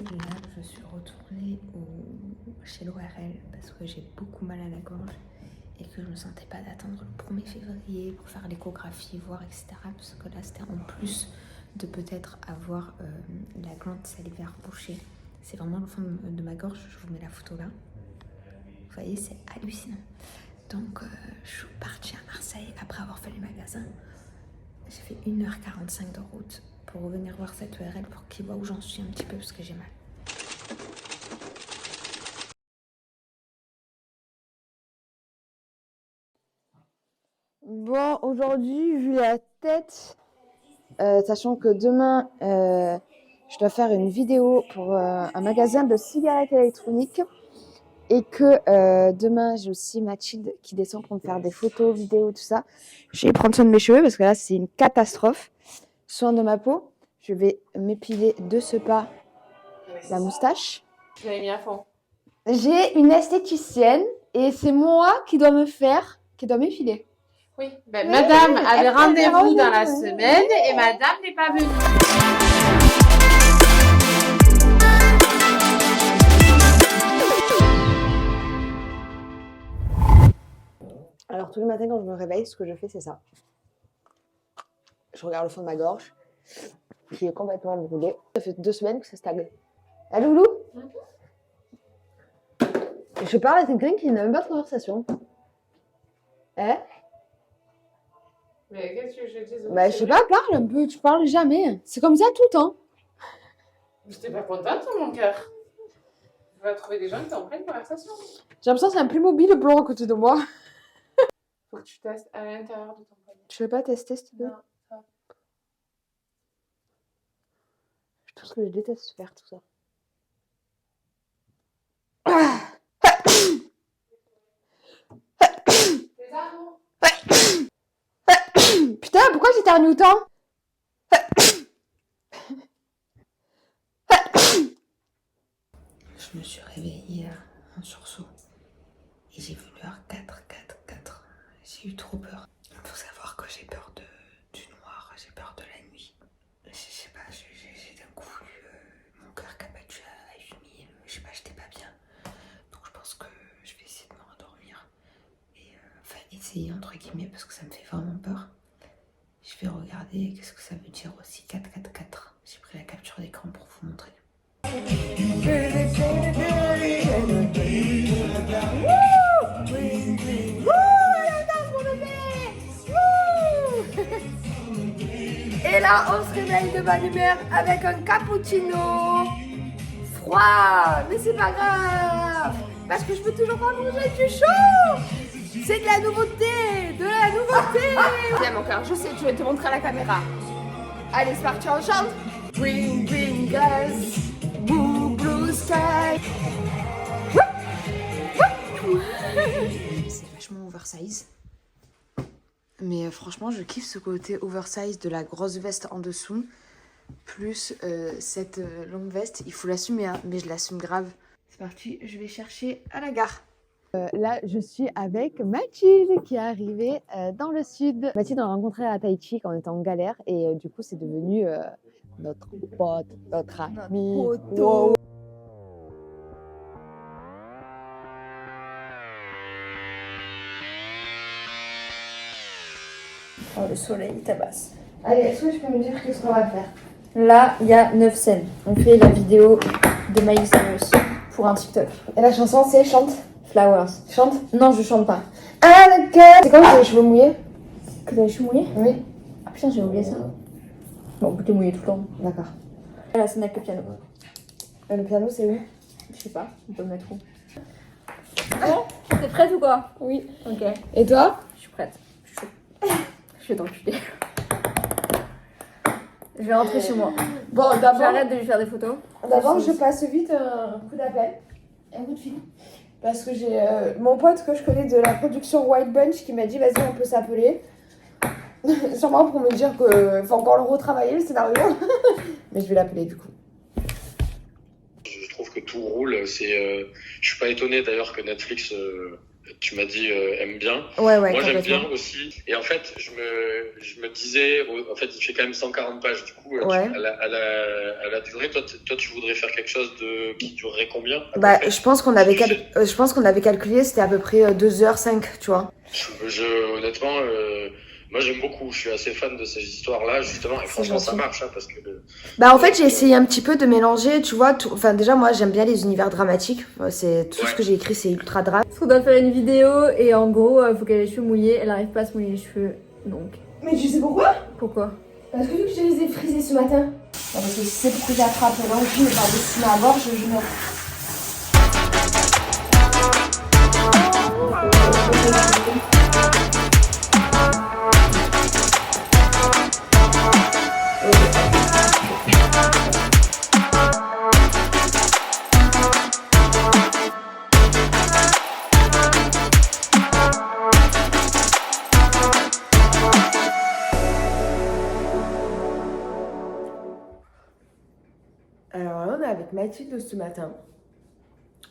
là, je suis retournée chez l'ORL parce que j'ai beaucoup mal à la gorge et que je ne me sentais pas d'attendre le 1er février pour faire l'échographie, voir, etc. Parce que là, c'était en plus de peut-être avoir la glande salivaire bouchée. C'est vraiment le fond de ma gorge, je vous mets la photo là. Vous voyez, c'est hallucinant. Donc, je suis partie à Marseille après avoir fait les magasins. J'ai fait 1h45 de route pour revenir voir cette URL pour qu'il voit où j'en suis un petit peu parce que j'ai mal. Bon, aujourd'hui, vu la tête, sachant que demain, je dois faire une vidéo pour un magasin de cigarettes électroniques et que demain, j'ai aussi Mathilde qui descend pour me faire des photos, vidéos, tout ça. Je vais prendre soin de mes cheveux parce que là, c'est une catastrophe. Soin de ma peau. Je vais m'épiler de ce pas la moustache. Je l'avais mis à fond. J'ai une esthéticienne et c'est moi qui dois m'épiler. Oui, ben, Oui, madame oui, avait rendez-vous dans la oui. semaine et madame n'est pas venue. Alors tous les matins quand je me réveille, ce que je fais c'est ça. Je regarde le fond de ma gorge, qui est complètement brûlé. Ça fait 2 semaines que ça stagne. Allô Loulou? Je parle à quelqu'un qui n'a même pas de conversation. Hein? Mais qu'est-ce que je te dis? Bah je sais pas, parle un peu, tu parles jamais. C'est comme ça tout le temps. J'étais pas contente, mon cœur. Tu vas trouver des gens qui sont en pleine conversation. J'ai l'impression que c'est un Playmobil blanc à côté de moi. Faut que tu testes à l'intérieur de ton poignet. Tu veux pas tester s'il te plaît? Non, ça. Je pense que je déteste faire tout ça. Les arbres. Putain, pourquoi j'éternue autant? Je me suis réveillée en sursaut et j'ai vu l'heure 4. J'ai eu trop peur. Il faut savoir que j'ai peur du noir, j'ai peur de la nuit. Je sais pas, j'ai d'un coup eu mon cœur qui a battu à 8000. Je sais pas, j'étais pas bien. Donc je pense que je vais essayer de me rendormir. Et enfin, essayer entre guillemets parce que ça me fait vraiment peur. Je vais regarder qu'est-ce que ça veut dire aussi 4. J'ai pris la capture d'écran pour vous montrer. Et là, on se réveille de bonne humeur avec un cappuccino froid. Mais c'est pas grave, parce que je peux toujours pas manger du chaud. C'est de la nouveauté, Viens mon cœur, je sais, tu veux te montrer à la caméra. Allez, c'est parti, on chante. Green, green grass, blue, blue sky. C'est vachement oversize. Mais franchement, je kiffe ce côté oversize de la grosse veste en dessous. Plus cette longue veste. Il faut l'assumer, hein, mais je l'assume grave. C'est parti, je vais chercher à la gare. Là, je suis avec Mathilde qui est arrivée dans le sud. Mathilde, on l'a rencontrée à Tahiti quand on était en galère. Et du coup, c'est devenu notre pote, notre ami. Wow. Oh, le soleil tabasse. Allez, est-ce que tu peux me dire qu'est-ce qu'on va faire? Là, il y a 9 scènes. On fait la vidéo de Miley Cyrus pour un TikTok. Et la chanson, c'est Chante. Flowers. Chante. Non, je chante pas. Ah, d'accord. C'est quand t'as les cheveux mouillés? Que t'as les cheveux mouillés? Oui. Ah putain, j'ai oublié ça. Bon, t'es mouillé tout le temps. D'accord. La scène avec le piano. Le piano, c'est où? Je sais pas, on peut le mettre où? Bon, t'es prête ou quoi? Oui. Ok. Et toi? Je suis prête. Je vais t'enculer. Je vais rentrer chez moi. Bon, d'abord, J'arrête de lui faire des photos. d'abord je passe vite un coup d'appel, un coup de fil. Parce que j'ai mon pote que je connais de la production White Bunch qui m'a dit vas-y, on peut s'appeler. Sûrement pour me dire qu'il faut encore le retravailler le scénario. Mais je vais l'appeler du coup. Je trouve que tout roule. Je suis pas étonné d'ailleurs que Netflix tu m'as dit aime bien. Ouais, Moi, j'aime complètement. bien aussi. Et en fait, je me disais, en fait, il fait quand même 140 pages. Du coup, Ouais. à la durée, toi, tu voudrais faire quelque chose qui durerait combien à peu Bah, près? je pense qu'on avait calculé, c'était à peu près 2h05, tu vois. Honnêtement, moi, j'aime beaucoup. Je suis assez fan de ces histoires-là, justement. Et franchement, ça gentil. marche, hein, parce que... Bah, en fait, j'ai essayé un petit peu de mélanger, tu vois. Enfin, déjà, moi, j'aime bien les univers dramatiques. C'est tout ce que j'ai écrit, c'est ultra drame. Parce qu'on doit faire une vidéo et en gros, faut qu'elle ait les cheveux mouillés. Elle arrive pas à se mouiller les cheveux, donc. Mais tu sais pourquoi? Pourquoi? Parce que vu que je les ai frisés ce matin. Parce que si c'est pour que j'attrape l'angine par-dessus ma gorge, je meurs. Alors là, on est avec Mathilde ce matin.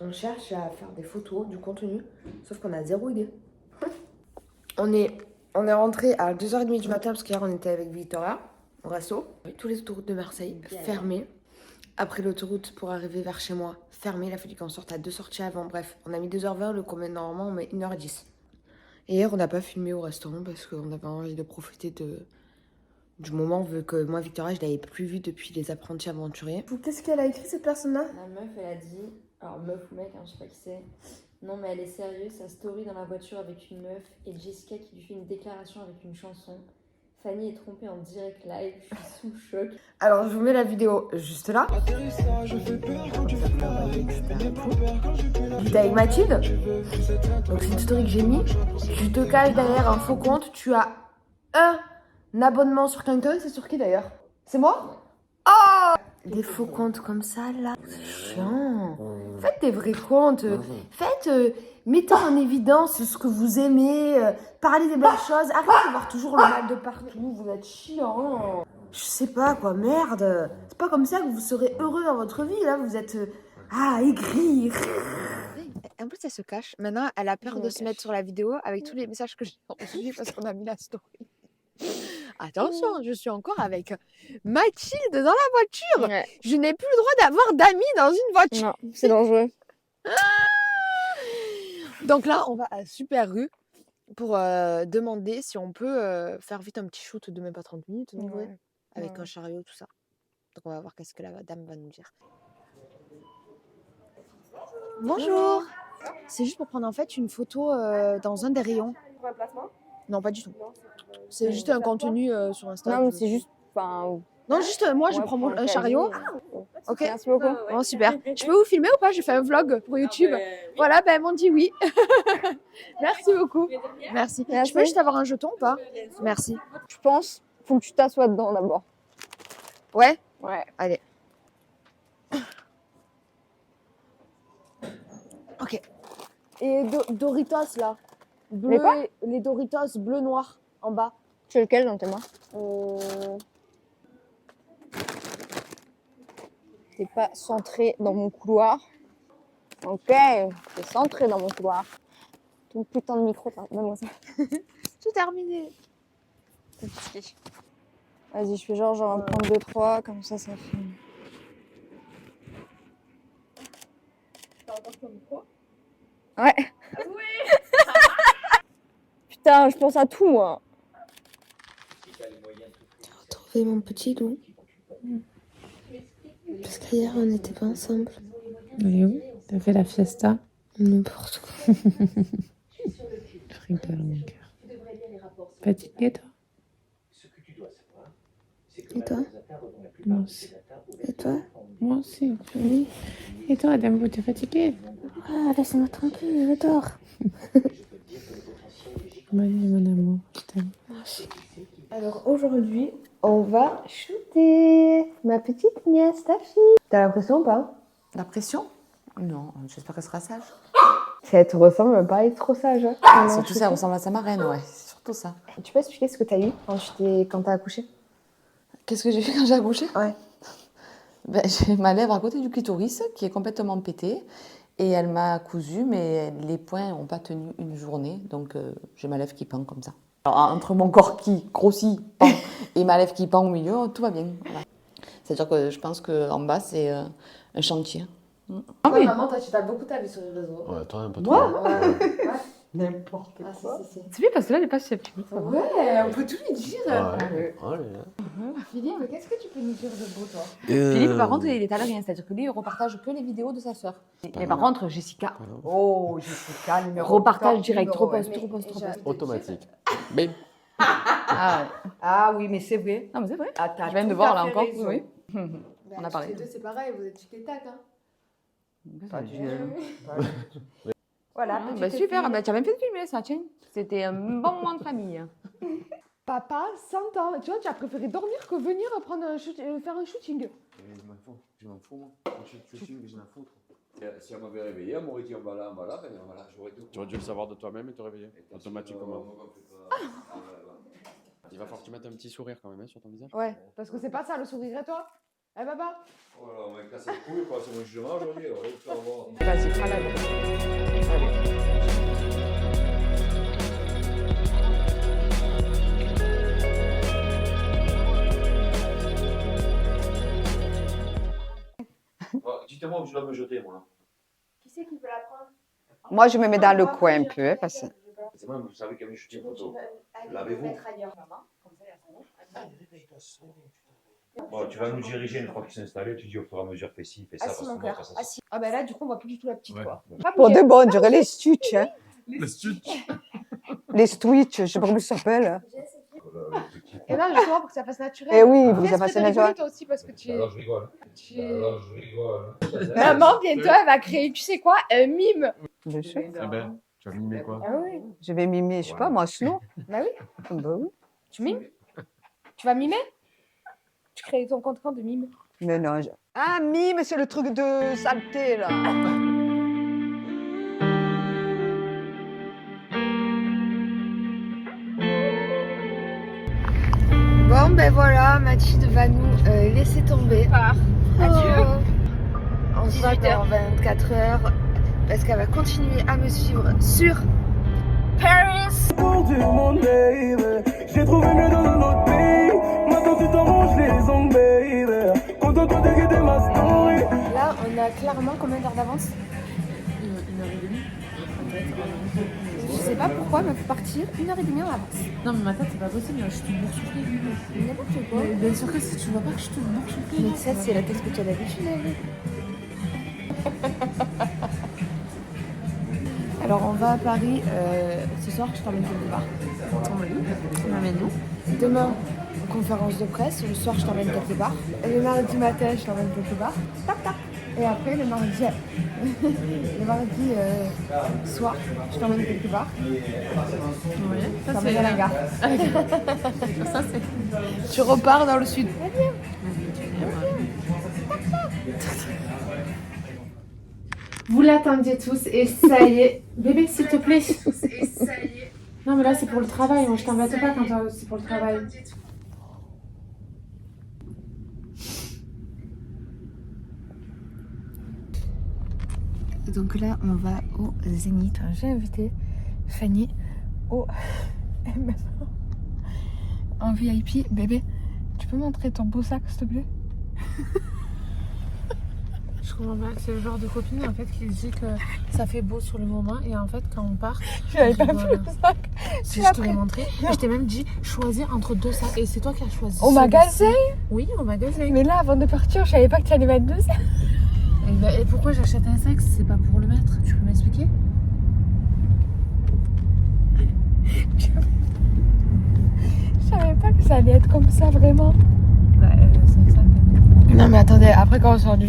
On cherche à faire des photos, du contenu, sauf qu'on a zéro idée. On est rentré à 2h30 du matin parce qu'hier on était avec Victoria au resto. Tous les autoroutes de Marseille fermées. Après l'autoroute pour arriver vers chez moi fermée, il a fallu qu'on sorte à 2 sorties avant. Bref, on a mis 2h20, le combien normalement on met 1h10. Et hier on n'a pas filmé au restaurant parce qu'on avait envie de profiter du moment vu que moi Victoria je l'avais plus vue depuis les apprentis aventuriers. Qu'est-ce qu'elle a écrit cette personne-là? La meuf, elle a dit, alors meuf ou mec, hein, je sais pas qui c'est. Non mais elle est sérieuse, sa story dans la voiture avec une meuf et Jessica qui lui fait une déclaration avec une chanson. Fanny est trompée en direct live, je suis sous choc. Alors je vous mets la vidéo juste là. J'étais avec Mathilde. Donc c'est une story que j'ai mis. Tu te caches derrière un faux compte. Tu as un abonnement sur quelqu'un. C'est sur qui d'ailleurs? C'est moi? Oh! Des faux comptes comme ça là, c'est chiant. Faites des vrais comptes. Mettez en évidence ce que vous aimez. Parlez des belles choses. Arrêtez de voir toujours le mal de partout. Vous êtes chiant. Je sais pas quoi, merde. C'est pas comme ça que vous serez heureux dans votre vie. Là, vous êtes aigri. En plus, elle se cache. Maintenant, elle a peur de se mettre sur la vidéo avec tous les messages que j'ai reçus parce qu'on a mis la story. Attention, je suis encore avec Mathilde dans la voiture. Ouais. Je n'ai plus le droit d'avoir d'amis dans une voiture. Non, c'est dangereux. Donc là, on va à Super Rue pour demander si on peut faire vite un petit shoot de même pas 30 minutes, en vrai, avec un chariot, tout ça. Donc on va voir qu'est-ce que la dame va nous dire. Bonjour. C'est juste pour prendre en fait une photo dans un des rayons. Pour un placement? Non, pas du tout. C'est juste un contenu sur Insta. Non, mais c'est juste. Enfin, Non, juste moi, je ouais, prends pour un le chariot. Ok. Merci beaucoup. Bon, super. Je peux vous filmer ou pas? J'ai fait un vlog pour YouTube. Voilà, ben, elles m'ont dit oui. Merci beaucoup. Merci. Merci. Je peux juste avoir un jeton ou pas? Merci. Je pense, faut que tu t'assoies dedans d'abord. Ouais? Ouais. Allez. Ok. Et Doritos là. Bleu, Les quoi? les Doritos bleu-noir en bas. Tu es lequel dans tes mains? T'es pas centré dans mon couloir. Ok, t'es centré dans mon couloir. Ton putain de micro, donne-moi ça. Tout terminé. Vas-y, je fais genre, j'en vais prendre 2-3, comme ça, ça fait. T'as encore ton micro? Ouais. Putain, je pense à tout, moi. J'ai retrouvé mon petit loup. Parce qu'hier, on n'était pas ensemble. Et où? T'as fait la fiesta? N'importe quoi. Je rigole, mon cœur. Petite gay, toi? Et toi? Moi aussi. Et toi? Moi aussi. Oui. Et toi, Adamo, t'es fatiguée? Ah, laisse-moi tranquille, je dors. Bonne nuit, mon amour. Je t'aime. Alors aujourd'hui, on va shooter ma petite nièce, ta fille. T'as l'impression ou pas? La pression? Non, j'espère qu'elle sera sage. Si elle te ressemble, elle va pas être trop sage. Hein. Surtout ça ressemble à sa marraine, ouais. C'est surtout ça. Tu peux expliquer ce que t'as eu quand t'as accouché? Qu'est-ce que j'ai fait quand j'ai accouché? Ouais. Ben, j'ai ma lèvre à côté du clitoris qui est complètement pétée. Et elle m'a cousu, mais les poings n'ont pas tenu une journée. Donc, j'ai ma lèvre qui pend comme ça. Alors, entre mon corps qui grossit, pend, et ma lèvre qui pend au milieu, tout va bien. Voilà. C'est-à-dire que je pense qu'en bas, c'est un chantier. Ah oui. Maman, toi, tu parles beaucoup ta vie sur les réseaux. Ouais, toi, un peu Moi trop. N'importe quoi. C'est bien parce que là, elle est pas susceptible. Ouais, on peut tout lui dire. Ouais. Philippe, qu'est-ce que tu peux nous dire de beau, toi Philippe, par contre, il est à rien, c'est-à-dire que lui, il repartage que les vidéos de sa sœur. Mais par contre, Jessica, Oh, Jessica, numéro repartage top, direct, numéro reposte, un. reposte. Automatique. Bim. Ah oui, mais c'est vrai. Non, mais c'est vrai. Ah, t'as Je viens de tout voir à là fait encore. raison. Oui. Bah, On a parlé. Les deux, c'est pareil, vous êtes tic et tac. Hein. Voilà, bah super, bah, tu as même fait de filmer ça, tiens. C'était un bon moment de famille. Papa, 100 ans. Tu vois, tu as préféré dormir que venir prendre faire un shooting. Je m'en fous, moi. Shooting, je m'en fous. Si elle m'avait réveillé, elle m'aurait dit on va là, j'aurais tout. Tu aurais dû le savoir de toi-même et te réveiller automatiquement. Il va falloir que tu mettes un petit sourire quand même hein, sur ton visage. Ouais, parce que c'est pas ça le sourire et toi. Eh papa. Oh là, on m'a cassé le couille, quoi, c'est mon jugement aujourd'hui, alors il faut avoir. Vas-y, prends la main. Dites-moi où je dois me jeter, moi. Qui c'est qui peut la prendre? Moi, je me mets dans le coin un peu, parce que... C'est moi, vous savez quand même, je suis une photo. Lavez-vous. Bon, tu vas nous diriger une fois qu'il s'est installé, tu dis au fur et à mesure, fais ci, fais ça, parce que moi, ça, ça. Ah bah là, du coup, on voit plus du tout la petite, quoi. Pour de bon, on dirait les Stutch, hein. Le stitch. Les Stwitch, je sais pas comment ça s'appelle. Et là, justement, pour que ça fasse naturel. Eh oui, vous Qu'est-ce ça fasse que t'as rigolé, naturel. toi aussi, parce que tu es... Alors je rigole. tu- Alors je rigole. Maman, bientôt, elle va créer, tu sais quoi, un mime. Je sais. Eh ben, tu vas mimer quoi? Ah oui. Je vais mimer, je sais pas, moi, Snow. Bah oui. Bah oui. Tu mimes? Tu vas mimer? Tu crées ton compte quand de mime? Mais non, Ah, mime, c'est le truc de saleté, là. Bon, ben voilà, Mathilde va nous laisser tomber. Adieu. On se voit dans 24 heures parce qu'elle va continuer à me suivre sur Paris. Du monde, baby. J'ai trouvé mieux dans un autre pays. Maintenant tu t'en manges les ongles, baby. Contente de guider ma story. Là, on a clairement combien d'heures d'avance? Une heure et demie. Je sais pas pourquoi, mais il faut partir 1h30 en avance. Non, mais ma tête, c'est pas possible, je suis boursouflée. N'importe quoi. Mais bien sûr que si tu vois pas que je te boursouflée. Mais ça, c'est la tête que tu as d'habitude avec. Alors, on va à Paris ce soir, je t'emmène quelque part. Oui, tu m'emmènes où? Demain, conférence de presse. Le soir, je t'emmène quelque part. Et le mardi matin, je t'emmène quelque part. Tac, tac. Et après, le mardi, soir, je t'emmène quelque part. Oui, Je t'emmène à la gare. Ça, c'est. Tu repars dans le sud. Vous l'attendiez tous et ça y est. Bébé, s'il te plaît. Non, mais là, c'est pour le travail. Moi, je t'embête pas quand c'est pour le travail. Donc là, on va au Zénith. J'ai invité Fanny au MMA en VIP. Bébé, tu peux montrer ton beau sac, s'il te plaît? Je comprends pas. C'est le genre de copine en fait qui dit que ça fait beau sur le moment et en fait quand on part. Je n'avais pas vu le sac. Si je te l'ai montré, et je t'ai même dit choisir entre deux sacs et c'est toi qui as choisi. Au magasin? Oui, au magasin. Mais là, avant de partir, je savais pas que tu allais mettre deux sacs. Et pourquoi j'achète un sac si c'est pas pour le mettre? Tu peux m'expliquer? Je savais pas que ça allait être comme ça, vraiment. Bah, c'est un sac. Non, mais attendez, après quand on sort de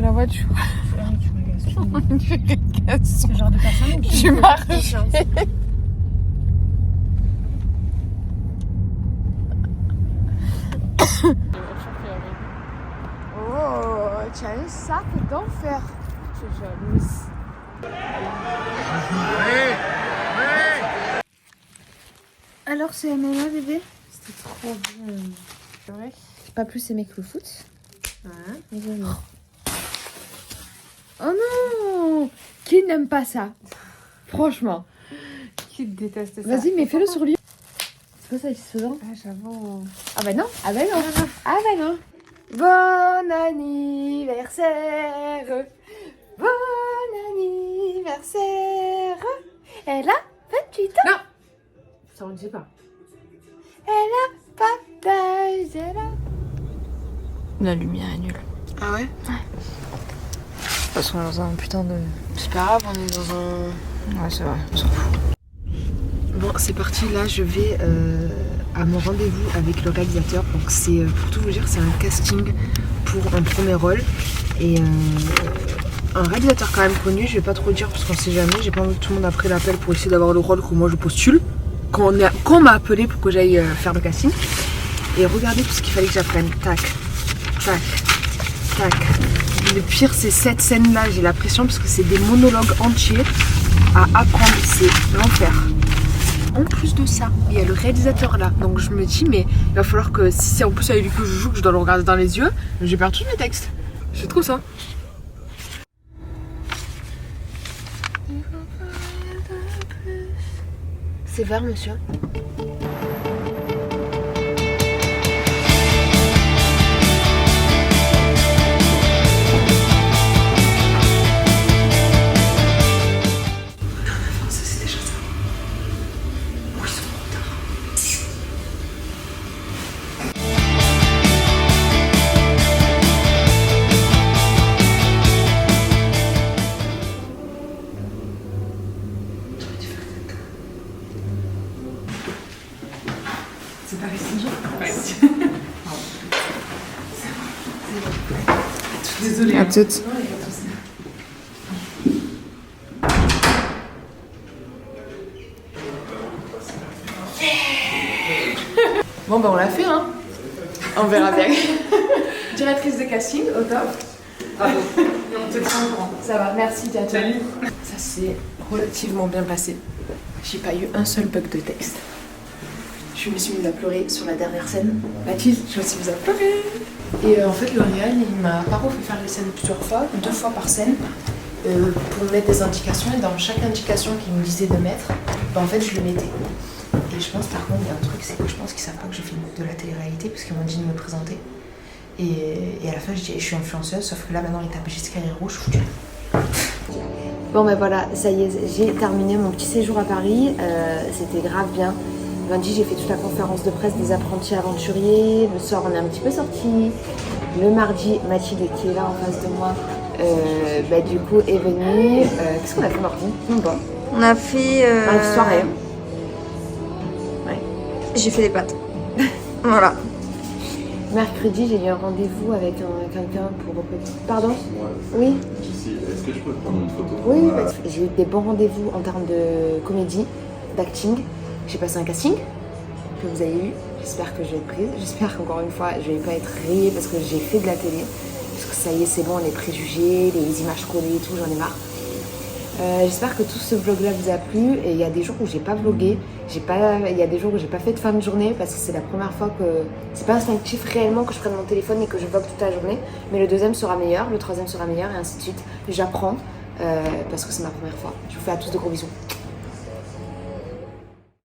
la voiture, Tu m'agaces. tu m'agaces. C'est le genre de personne qui Tu marches. Oh, tu as un sac d'enfer. Je suis jalouse. Alors, c'est MMA, bébé? C'était trop bien. C'est vrai? J'ai pas plus aimé que le foot. Ouais. Mais bon. Oh non! Franchement, qui n'aime pas ça? Franchement. Qui déteste ça? Vas-y, mais fais-le sur lui. C'est pas satisfaisant? Ah, j'avoue. Ah bah non. Ah bah non. Ah bah non. Bon anniversaire. Bon anniversaire. Elle a 28 ans. Non. Ça on ne dit pas. Elle a pas d'âge. Elle a... La lumière est nulle. Ah ouais? Ouais. Parce qu'on est dans un putain de... C'est pas grave, on est dans un... Ouais, c'est vrai, on s'en fout. Bon, c'est parti, là je vais à mon rendez-vous avec le réalisateur. Donc c'est, pour tout vous dire, c'est un casting pour un premier rôle. Et un réalisateur quand même connu, je vais pas trop dire parce qu'on sait jamais. J'ai pas envie que tout le monde a pris l'appel pour essayer d'avoir le rôle que moi je postule. Quand on m'a appelé pour que j'aille faire le casting. Et regardez tout ce qu'il fallait que j'apprenne. Tac, tac, tac. Le pire c'est cette scène là, j'ai la pression parce que c'est des monologues entiers à apprendre, c'est l'enfer. En plus de ça, il y a le réalisateur là, donc je me dis mais il va falloir que si c'est en plus avec lui que je joue, que je dois le regarder dans les yeux, j'ai perdu tous mes textes. C'est trop ça. C'est vert monsieur. Désolée. À toutes. Bon bah on l'a fait hein. On verra bien. Directrice de casting, au top. Bravo. On te tient au courant. Ça va, merci à toi. Ça s'est relativement bien passé. J'ai pas eu un seul bug de texte. Je me suis mise à pleurer sur la dernière scène. Mathilde, je me suis mise à pleurer. Et en fait, le réal, il m'a pas refait faire les scènes plusieurs fois, 2 fois par scène, pour me mettre des indications. Et dans chaque indication qu'il me disait de mettre, bah, en fait, je le mettais. Et je pense, par contre, il y a un truc, c'est que je pense qu'ils savent pas que je filme de la télé-réalité, parce qu'ils m'ont dit de me présenter. Et à la fin, je dis, je suis influenceuse, sauf que là, maintenant, ils tapent Jessica Hérault, je foutu. Bon, ben voilà, ça y est, j'ai terminé mon petit séjour à Paris. C'était grave bien. Lundi, j'ai fait toute la conférence de presse des apprentis aventuriers. Le soir, on est un petit peu sortis. Le mardi, Mathilde, qui est là en face de moi, bah, du coup, est venue. Qu'est-ce qu'on a fait mardi? Non, pas. On a fait... Une soirée. Ouais. J'ai fait des pâtes. Voilà. Mercredi, j'ai eu un rendez-vous avec quelqu'un pour... Pardon? Oui. Est-ce que je peux prendre une photo? Oui, parce que j'ai eu des bons rendez-vous en termes de comédie, d'acting. J'ai passé un casting que vous avez eu. J'espère que je vais être prise. J'espère qu'encore une fois, je vais pas être rayée parce que j'ai fait de la télé. Parce que ça y est, c'est bon, les préjugés, les images collées et tout, j'en ai marre. J'espère que tout ce vlog-là vous a plu. Et il y a des jours où j'ai pas vlogué. Il y a des jours où j'ai pas fait de fin de journée parce que c'est la première fois que... C'est pas instinctif réellement que je prenne mon téléphone et que je vlog toute la journée. Mais le deuxième sera meilleur, le troisième sera meilleur et ainsi de suite. J'apprends parce que c'est ma première fois. Je vous fais à tous de gros bisous.